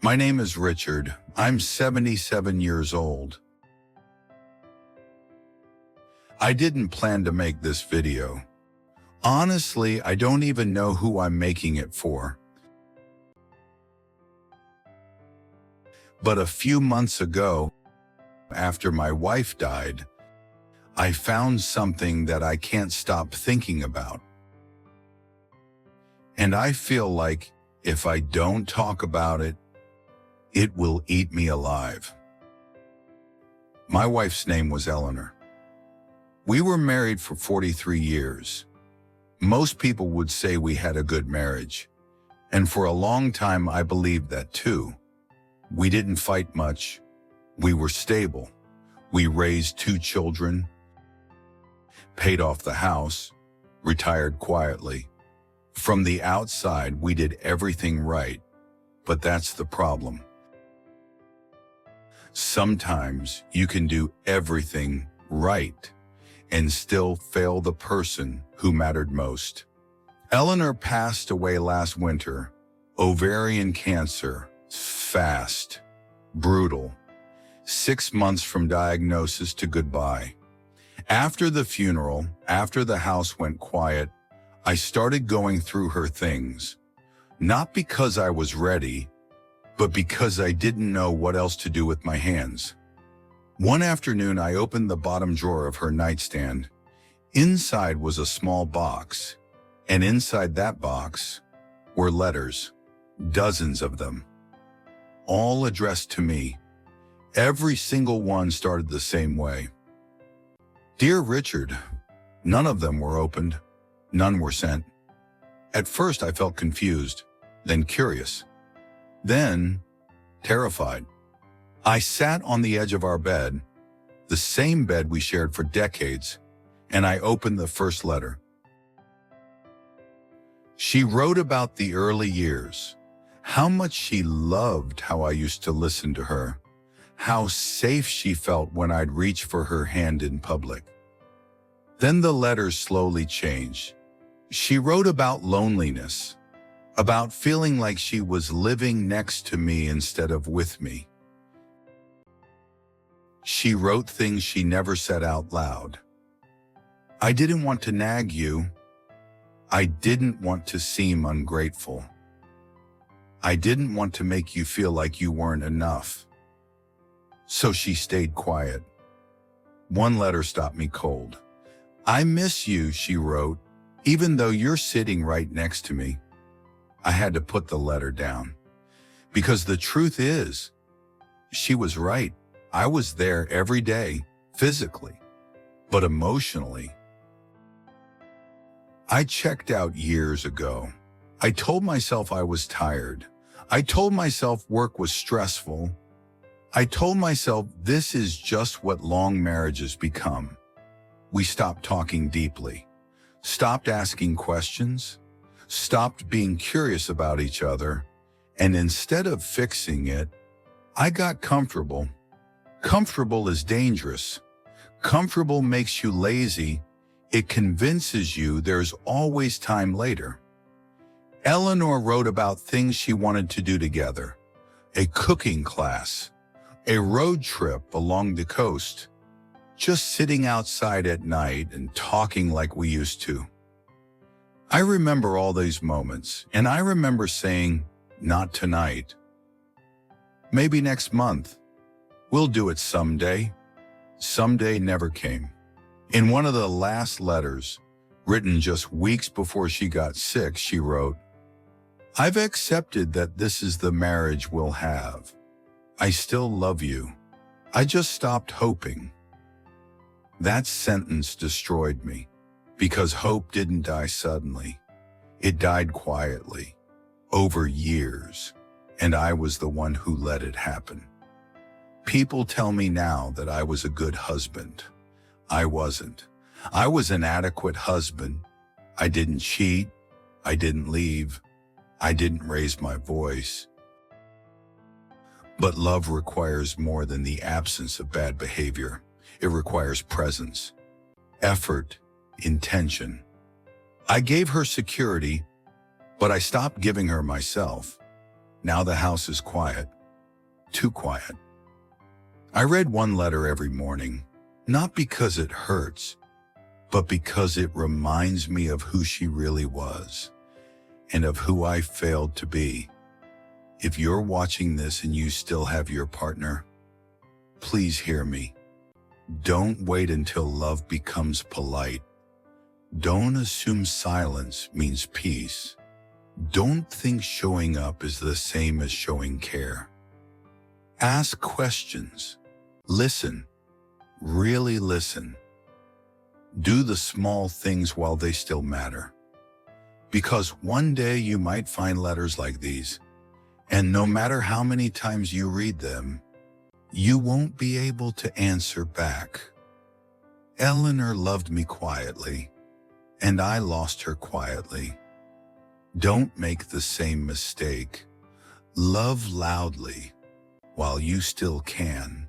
My name is Richard. I'm 77 years old. I didn't plan to make this video. Honestly, I don't even know who I'm making it for. But a few months ago, after my wife died, I found something that I can't stop thinking about. And I feel like if I don't talk about it, it will eat me alive. My wife's name was Eleanor. We were married for 43 years. Most people would say we had a good marriage, and for a long time I believed that too. We didn't fight much. We were stable. We raised 2 children, paid off the house, retired quietly. From the outside, we did everything right, but that's the problem. Sometimes you can do everything right and still fail the person who mattered most. Eleanor passed away last winter. Ovarian cancer, fast, brutal. 6 months from diagnosis to goodbye. After the funeral, after the house went quiet, I started going through her things. Not because I was ready, but because I didn't know what else to do with my hands. One afternoon, I opened the bottom drawer of her nightstand. Inside was a small box, and inside that box were letters, dozens of them, all addressed to me. Every single one started the same way. Dear Richard. None of them were opened. None were sent. At first, I felt confused, then curious, then terrified. I sat on the edge of our bed, the same bed we shared for decades, and I opened the first letter. She wrote about the early years, how much she loved how I used to listen to her, how safe she felt when I'd reach for her hand in public. Then the letters slowly changed. She wrote about loneliness, about feeling like she was living next to me instead of with me. She wrote things she never said out loud. I didn't want to nag you. I didn't want to seem ungrateful. I didn't want to make you feel like you weren't enough. So she stayed quiet. One letter stopped me cold. I miss you, she wrote, even though you're sitting right next to me. I had to put the letter down. Because the truth is, she was right. I was there every day, physically, but emotionally. I checked out years ago. I told myself I was tired. I told myself work was stressful. I told myself this is just what long marriages become. We stopped talking deeply, stopped asking questions, stopped being curious about each other, and instead of fixing it, I got comfortable. Comfortable is dangerous. Comfortable makes you lazy. It convinces you there's always time later. Eleanor wrote about things she wanted to do together, a cooking class, a road trip along the coast, just sitting outside at night and talking like we used to. I remember all these moments, and I remember saying, not tonight. Maybe next month. We'll do it someday. Someday never came. In one of the last letters, written just weeks before she got sick, she wrote, I've accepted that this is the marriage we'll have. I still love you. I just stopped hoping. That sentence destroyed me, because hope didn't die suddenly. It died quietly, over years, and I was the one who let it happen. People tell me now that I was a good husband. I wasn't. I was an adequate husband. I didn't cheat. I didn't leave. I didn't raise my voice. But love requires more than the absence of bad behavior. It requires presence, effort, intention. I gave her security, but I stopped giving her myself. Now the house is quiet. too quiet. I read one letter every morning, not because it hurts, but because it reminds me of who she really was and of who I failed to be. If you're watching this and you still have your partner, please hear me. Don't wait until love becomes polite. Don't assume silence means peace. Don't think showing up is the same as showing care. Ask questions. Listen. Really listen. Do the small things while they still matter. Because one day you might find letters like these, and no matter how many times you read them, you won't be able to answer back. Eleanor loved me quietly, and I lost her quietly. Don't make the same mistake. Love loudly while you still can.